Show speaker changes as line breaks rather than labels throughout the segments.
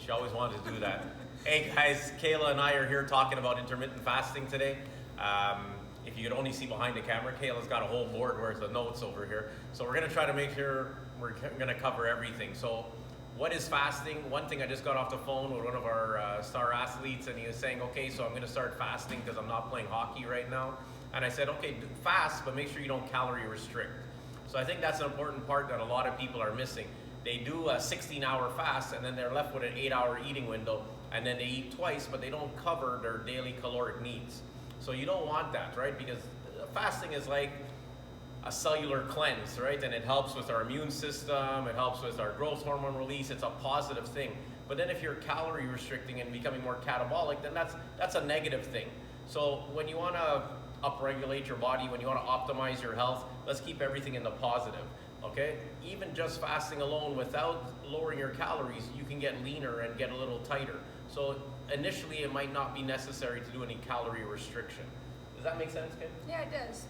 She always wanted to do that. Hey guys, Kayla and I are here talking about intermittent fasting today. If you could only see behind the camera, Kayla's got a whole board worth of notes over here. So we're gonna try to make sure we're gonna cover everything. So what is fasting? One thing, I just got off the phone with one of our star athletes, and he was saying, okay, so I'm gonna start fasting because I'm not playing hockey right now. And I said, okay, fast, but make sure you don't calorie restrict. So I think that's an important part that a lot of people are missing. They do a 16-hour fast, and then they're left with an 8-hour eating window, and then they eat twice, but they don't cover their daily caloric needs. So you don't want that, right? Because fasting is like a cellular cleanse, right? And it helps with our immune system, it helps with our growth hormone release, it's a positive thing. But then if you're calorie restricting and becoming more catabolic, then that's a negative thing. So when you wanna upregulate your body, when you wanna optimize your health, let's keep everything in the positive, okay? Even just fasting alone without lowering your calories, you can get leaner and get a little tighter. So initially it might not be necessary to do any calorie restriction. Does that make sense, Kim?
Yeah, it does.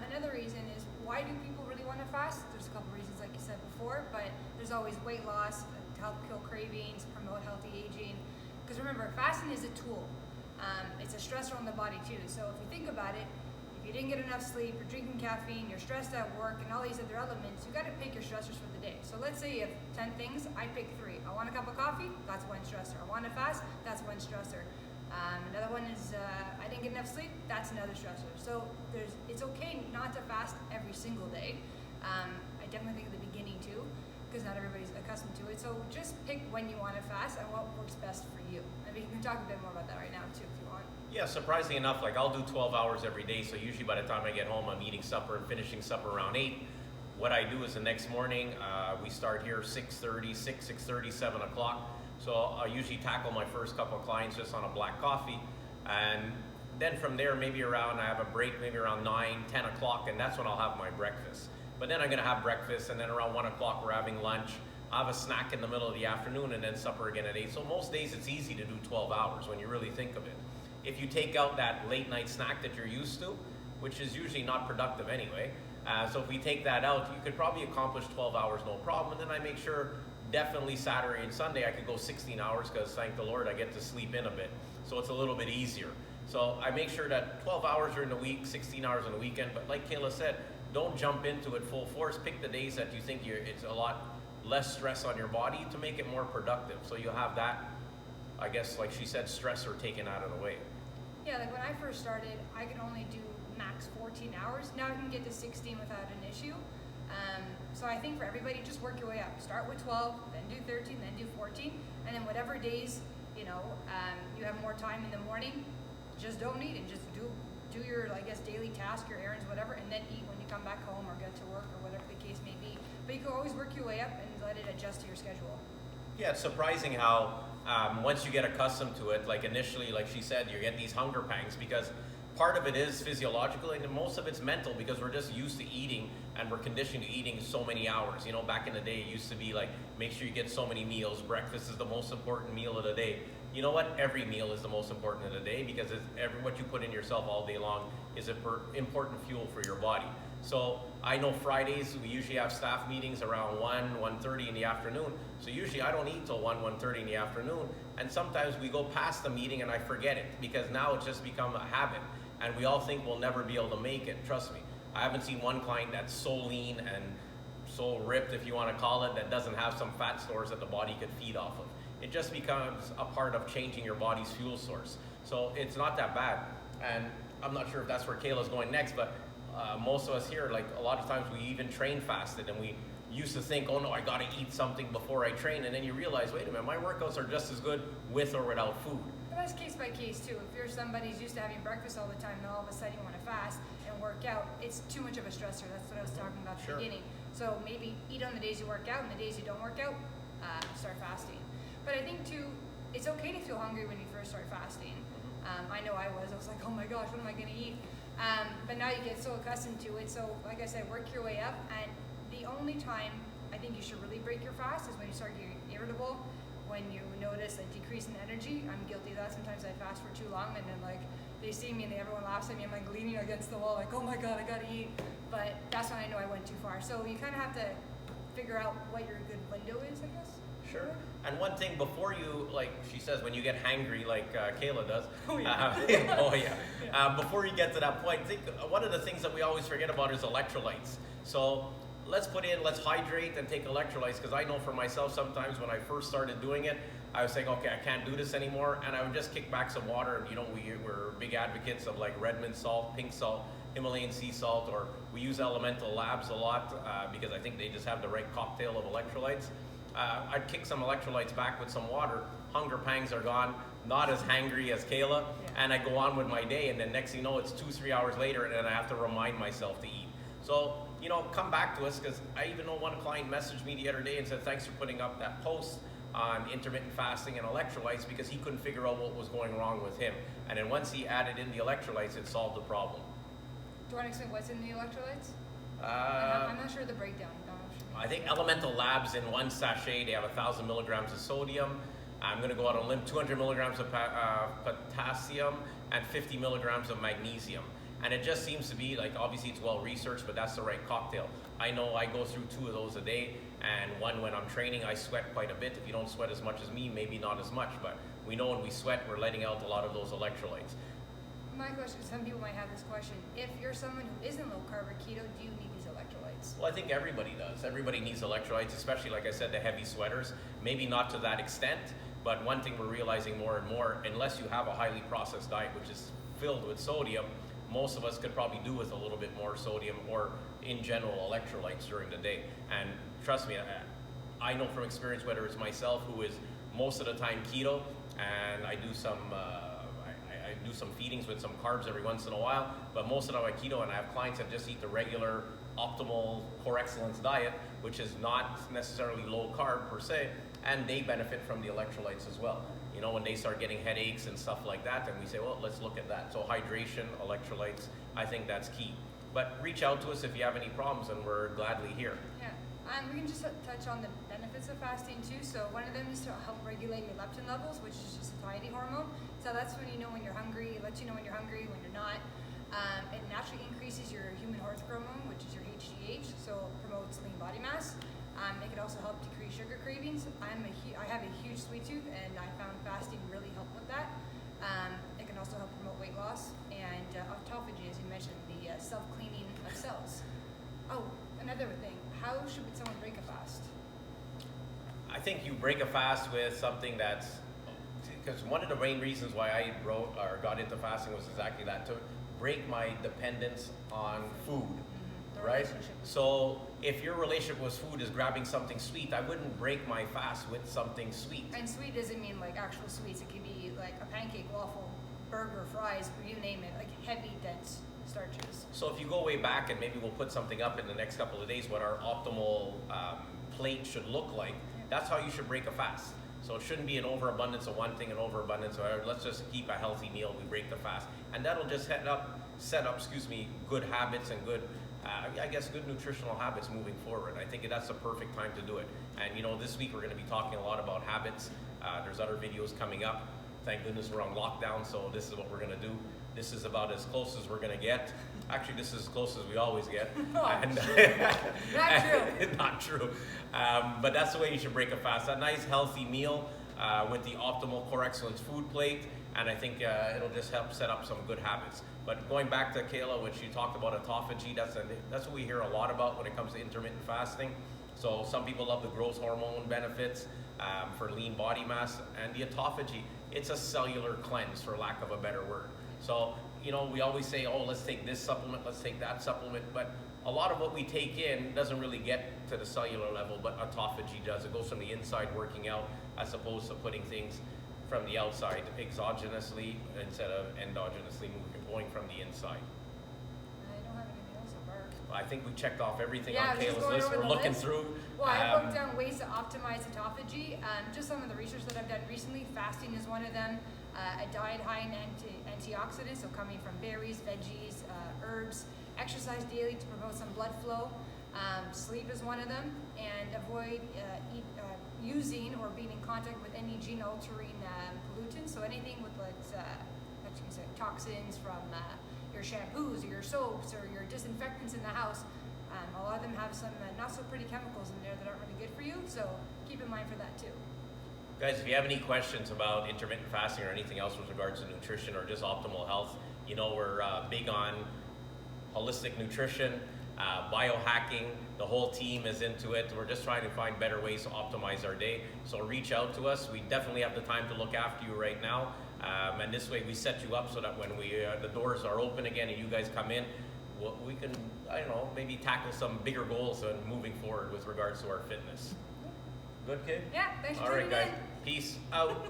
Another reason is, why do people really want to fast? There's a couple reasons, like you said before, but there's always weight loss, to help kill cravings, promote healthy aging. Because remember, fasting is a tool. It's a stressor on the body too. So if you think about it, if you didn't get enough sleep, you're drinking caffeine, you're stressed at work, and all these other elements, you got to pick your stressors for the day. So let's say you have 10 things, I pick 3. I want a cup of coffee, that's one stressor. I want to fast, that's one stressor. Another one is I didn't get enough sleep, that's another stressor. So it's okay not to fast every single day. I definitely think at the beginning too, because not everybody's accustomed to it. So just pick when you want to fast and what works best for you. And we can talk a bit more about that right now too, if you want.
Yeah, surprisingly enough, like I'll do 12 hours every day, so usually by the time I get home, I'm eating supper and finishing supper around 8. What I do is the next morning, we start here 6:30, 6:30, 7 o'clock. So I usually tackle my first couple of clients just on a black coffee. And then from there, maybe around, I have a break, maybe around 9, 10 o'clock, and that's when I'll have my breakfast. But then I'm gonna have breakfast, and then around 1 o'clock, we're having lunch. I have a snack in the middle of the afternoon, and then supper again at 8. So most days it's easy to do 12 hours when you really think of it. If you take out that late night snack that you're used to, which is usually not productive anyway, so if we take that out, you could probably accomplish 12 hours no problem. And then I make sure definitely Saturday and Sunday I could go 16 hours because thank the Lord I get to sleep in a bit. So it's a little bit easier. So I make sure that 12 hours during the week, 16 hours on the weekend, but like Kayla said, don't jump into it full force. Pick the days that you think it's a lot less stress on your body to make it more productive. So you'll have that, I guess, like she said, stressor taken out of the way.
Yeah, like when I first started, I could only do max 14 hours. Now I can get to 16 without an issue. So I think for everybody, just work your way up. Start with 12, then do 13, then do 14, and then whatever days, you have more time in the morning, just don't eat and just do your, I guess, daily task, your errands, whatever, and then eat when you come back home or get to work or whatever the case may be. But you can always work your way up and let it adjust to your schedule.
Yeah, it's surprising how once you get accustomed to it, like initially, like she said, you get these hunger pangs because part of it is physiological and most of it's mental because we're just used to eating and we're conditioned to eating so many hours. Back in the day, it used to be like, make sure you get so many meals. Breakfast is the most important meal of the day. You know what? Every meal is the most important of the day because what you put in yourself all day long is important fuel for your body. So I know Fridays, we usually have staff meetings around 1:30 in the afternoon. So usually I don't eat till 1:30 in the afternoon. And sometimes we go past the meeting and I forget it because now it's just become a habit. And we all think we'll never be able to make it, trust me. I haven't seen one client that's so lean and so ripped, if you want to call it, that doesn't have some fat stores that the body could feed off of. It just becomes a part of changing your body's fuel source. So it's not that bad. And I'm not sure if that's where Kayla's going next, but most of us here, like a lot of times we even train fasted and we used to think, oh no, I gotta eat something before I train. And then you realize, wait a minute, my workouts are just as good with or without food.
But that's case by case too. If you're somebody who's used to having breakfast all the time, then all of a sudden you want to fast and work out, it's too much of a stressor. That's what I was talking about at the beginning. So maybe eat on the days you work out, and the days you don't work out, start fasting. But I think too, it's okay to feel hungry when you first start fasting. I know I was like, oh my gosh, what am I gonna eat? But now you get so accustomed to it. So like I said, work your way up. And the only time I think you should really break your fast is when you start getting irritable, when you notice a decrease in energy. I'm guilty of that. Sometimes I fast for too long and then like they see me and everyone laughs at me. I'm like leaning against the wall like, oh my God, I gotta eat. But that's when I know I went too far. So you kind of have to figure out what your good window is, I guess.
Sure. And one thing before you, like she says, when you get hangry, like Kayla does.
Oh yeah.
Oh yeah. Before you get to that point, I think one of the things that we always forget about is electrolytes. So let's hydrate and take electrolytes, because I know for myself sometimes when I first started doing it, I was saying, okay, I can't do this anymore, and I would just kick back some water. And we're big advocates of like Redmond salt, pink salt, Himalayan sea salt, or we use Elemental Labs a lot because I think they just have the right cocktail of electrolytes. I'd kick some electrolytes back with some water. Hunger pangs are gone, not as hangry as Kayla, and I go on with my day. And then next thing you know, it's 2-3 hours later, and then I have to remind myself to eat. So come back to us, because I even know one client messaged me the other day and said, thanks for putting up that post on intermittent fasting and electrolytes, because he couldn't figure out what was going wrong with him. And then once he added in the electrolytes, it solved the problem.
Do you want to explain what's in the electrolytes? I'm not sure the breakdown.
I think Elemental Labs, in one sachet, they have 1,000 milligrams of sodium. I'm going to go out on a limb, 200 milligrams of potassium and 50 milligrams of magnesium. And it just seems to be like, obviously it's well researched, but that's the right cocktail. I know I go through 2 of those a day, and one when I'm training, I sweat quite a bit. If you don't sweat as much as me, maybe not as much, but we know when we sweat, we're letting out a lot of those electrolytes.
My question, some people might have this question, if you're someone who isn't low carb or keto, do you need these electrolytes?
Well, I think everybody does. Everybody needs electrolytes, especially, like I said, the heavy sweaters. Maybe not to that extent, but one thing we're realizing more and more, unless you have a highly processed diet, which is filled with sodium, most of us could probably do with a little bit more sodium, or in general electrolytes during the day. And trust me, I know from experience, whether it's myself, who is most of the time keto, and I do some I do some feedings with some carbs every once in a while, but most of the time I keto, and I have clients that just eat the regular optimal core excellence diet, which is not necessarily low carb per se, and they benefit from the electrolytes as well. When they start getting headaches and stuff like that, then we say, well, let's look at that. So hydration, electrolytes, I think that's key. But reach out to us if you have any problems, and we're gladly here.
Yeah, we can just touch on the benefits of fasting too. So one of them is to help regulate your leptin levels, which is just a satiety hormone. So that's when you know when you're hungry. It lets you know when you're hungry, when you're not. It naturally increases your human hormone, which is your HGH, so promotes lean body mass. It can also help decrease sugar cravings. I have a huge sweet tooth, and I found fasting really helped with that. It can also help promote weight loss, and autophagy, as you mentioned, the self-cleaning of cells. Oh, another thing, how should someone break a fast?
I think you break a fast with something that's, because one of the main reasons why I got into fasting was exactly that, to break my dependence on food. Right? So if your relationship with food is grabbing something sweet, I wouldn't break my fast with something sweet.
And sweet doesn't mean like actual sweets. It could be like a pancake, waffle, burger, fries, you name it, like heavy, dense starches.
So if you go way back, and maybe we'll put something up in the next couple of days, what our optimal plate should look like, that's how you should break a fast. So it shouldn't be an overabundance of one thing and overabundance of let's just keep a healthy meal, we break the fast. And that'll just set up good habits and good nutritional habits moving forward. I think that's the perfect time to do it. And this week we're going to be talking a lot about habits. There's other videos coming up. Thank goodness we're on lockdown, so this is what we're going to do. This is about as close as we're going to get. Actually, this is as close as we always get.
Not true.
Not true. But that's the way you should break a fast. A nice healthy meal with the optimal core excellence food plate, and I think it'll just help set up some good habits. But going back to Kayla, which you talked about autophagy, that's what we hear a lot about when it comes to intermittent fasting. So some people love the growth hormone benefits for lean body mass, and the autophagy, it's a cellular cleanse, for lack of a better word. So, we always say, oh, let's take this supplement, let's take that supplement, but a lot of what we take in doesn't really get to the cellular level, but autophagy does. It goes from the inside working out, as opposed to putting things from the outside exogenously instead of endogenously going from the inside.
I don't have anything else so far.
I think we checked off everything on Kayla's list. We're looking through.
Well, I wrote down ways to optimize autophagy. Just some of the research that I've done recently. Fasting is one of them. A diet high in antioxidants, so coming from berries, veggies, herbs. Exercise daily to promote some blood flow. Sleep is one of them. And avoid using or being in contact with any gene-altering pollutants. So anything with toxins from your shampoos or your soaps or your disinfectants in the house. A lot of them have some not so pretty chemicals in there that aren't really good for you, so keep in mind for that too.
Guys, if you have any questions about intermittent fasting or anything else with regards to nutrition or just optimal health, you know we're big on holistic nutrition, biohacking. The whole team is into it. We're just trying to find better ways to optimize our day. So reach out to us. We definitely have the time to look after you right now. And this way we set you up so that when the doors are open again and you guys come in, we can, I don't know, maybe tackle some bigger goals and moving forward with regards to our fitness. Good, kid?
Yeah, thanks for
All right,
tuning
guys.
in.
Peace out.